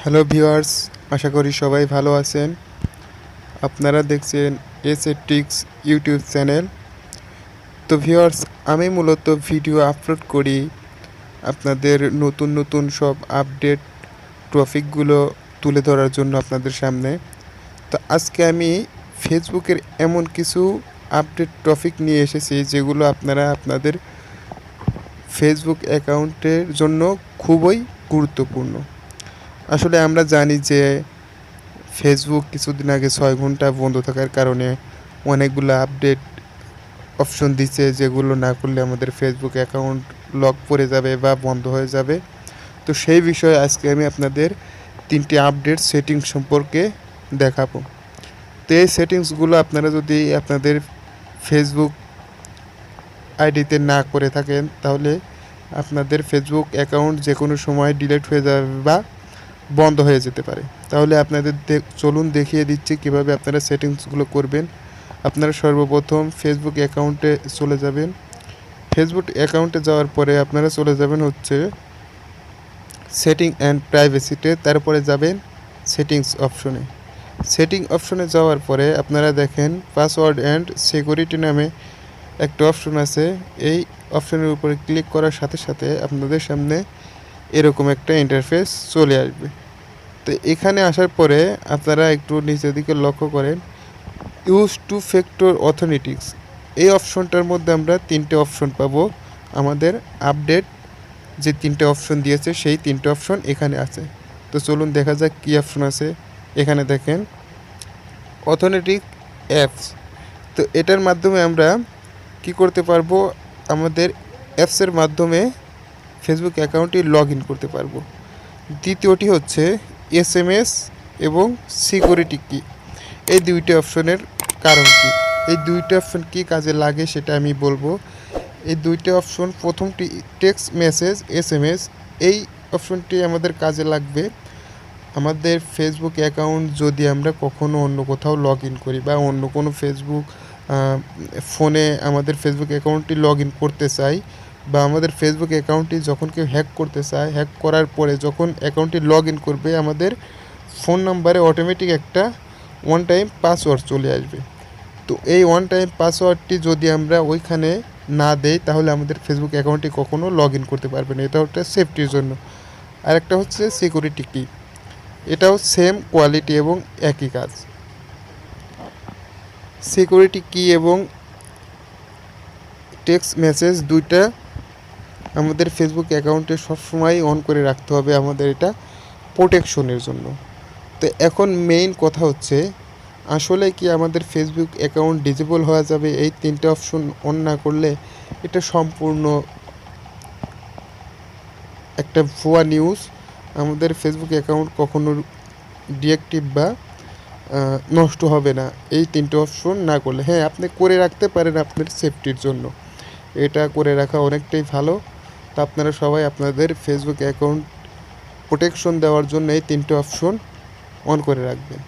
Hello viewers, আশা করি সবাই ভালো আছেন। আপনারা দেখছেন এসএটিক্স ইউটিউব চ্যানেল। তো ভিউয়ার্স, আমি মূলত ভিডিও আপলোড করি আপনাদের নতুন নতুন সব আপডেট টপিকগুলো তুলে ধরার জন্য আপনাদের সামনে। তো আজকে আমি ফেসবুকের এমন কিছু আপডেট টপিক নিয়ে এসেছি যেগুলো আপনারা আপনাদের ফেসবুক অ্যাকাউন্টের জন্য খুবই গুরুত্বপূর্ণ। আসলে আমরা জানি যে ফেসবুক কিছুদিন আগে 6 ঘন্টা বন্ধ থাকার কারণে অনেকগুলো আপডেট অপশন দিচ্ছে, যেগুলো না করলে আমাদের ফেসবুক অ্যাকাউন্ট লক পড়ে যাবে বা বন্ধ হয়ে যাবে। তো সেই বিষয়ে আজকে আমি আপনাদের 3টি আপডেট সেটিংস সম্পর্কে দেখাবো। তো এই সেটিংসগুলো আপনারা যদি আপনাদের ফেসবুক আইডিতে না করে থাকেন, তাহলে আপনাদের ফেসবুক অ্যাকাউন্ট যে কোনো সময় ডিলিট হয়ে যাবে বা বন্ধ হয়ে যেতে পারে। তাহলে আপনাদের চলুন দেখিয়ে দিচ্ছি কিভাবে আপনারা সেটিংসগুলো করবেন। আপনারা সর্বপ্রথম ফেসবুক অ্যাকাউন্টে চলে যাবেন। ফেসবুক অ্যাকাউন্টে যাওয়ার পরে আপনারা চলে যাবেন হচ্ছে সেটিং অ্যান্ড প্রাইভেসিতে, তারপরে যাবেন সেটিংস অপশনে। সেটিং অপশনে যাওয়ার পরে আপনারা দেখেন পাসওয়ার্ড অ্যান্ড সিকিউরিটি নামে একটা অপশন আছে। এই অপশনের উপরে ক্লিক করার সাথে সাথে আপনাদের সামনে এরকম একটা ইন্টারফেস চলে আসবে। তো এখানে আসার পরে আপনারা একটু নিচের দিকে লক্ষ্য করেন ইউজ টু ফ্যাক্টর অথেন্টিক্স। এই অপশনটার মধ্যে আমরা 3টে অপশন পাবো। আমাদের আপডেট যে 3টে অপশন দিয়েছে সেই 3টে অপশন এখানে আছে। তো চলুন দেখা যাক কী অপশন আছে। এখানে দেখেন অথেন্টিক অ্যাপস। তো এটার মাধ্যমে আমরা কি করতে পারবো, আমাদের অ্যাপসের মাধ্যমে ফেসবুক অ্যাকাউন্টটি লগ ইন করতে পারবো। দ্বিতীয়টি হচ্ছে এসএমএস এবং সিকিউরিটি কি। এই 2টি অপশনের কারণ কি, এই 2টি অপশন কি কাজে লাগে সেটা আমি বলবো। এই 2টি অপশন, প্রথমটি টেক্সট মেসেজ এসএমএস, এই অপশনটি আমাদের কাজে লাগবে আমাদের ফেসবুক অ্যাকাউন্ট যদি আমরা কখনো অন্য কোথাও লগ ইন করি বা অন্য কোনো ফেসবুক ফোনে আমাদের ফেসবুক অ্যাকাউন্টটি লগ ইন করতে চাই, বা আমাদের ফেসবুক অ্যাকাউন্টটি যখন কেউ হ্যাক করতে চায়, হ্যাক করার পরে যখন অ্যাকাউন্টটি লগ ইন করবে আমাদের ফোন নাম্বারে অটোমেটিক একটা ওয়ান টাইম পাসওয়ার্ড চলে আসবে। তো এই ওয়ান টাইম পাসওয়ার্ডটি যদি আমরা ওইখানে না দেই, তাহলে আমাদের ফেসবুক অ্যাকাউন্টটি কখনো লগ ইন করতে পারবে না। এটা হচ্ছে সেফটির জন্য। আরেকটা হচ্ছে সিকিউরিটি কি, এটাও সেম কোয়ালিটি এবং একই কাজ। সিকিউরিটি কি এবং টেক্সট মেসেজ দুইটা আমাদের ফেসবুক অ্যাকাউন্টে সবসময় অন করে রাখতে হবে, আমাদের এটা প্রোটেকশনের জন্য। তো এখন মেইন কথা হচ্ছে, আসলে কি আমাদের ফেসবুক অ্যাকাউন্ট ডিজেবল হয়ে যাবে এই 3টে অপশন অন না করলে? এটা সম্পূর্ণ একটা ভুয়া নিউজ। আমাদের ফেসবুক অ্যাকাউন্ট কখনো ডিঅ্যাক্টিভ বা নষ্ট হবে না এই 3টে অপশন না করলে। হ্যাঁ, আপনি করে রাখতে পারেন আপনার সেফটির জন্য, এটা করে রাখা অনেকটাই ভালো। তো আপনারা সবাই আপনাদের ফেসবুক অ্যাকাউন্ট প্রোটেকশন দেওয়ার জন্য এই 3টে অপশন অন করে রাখবেন।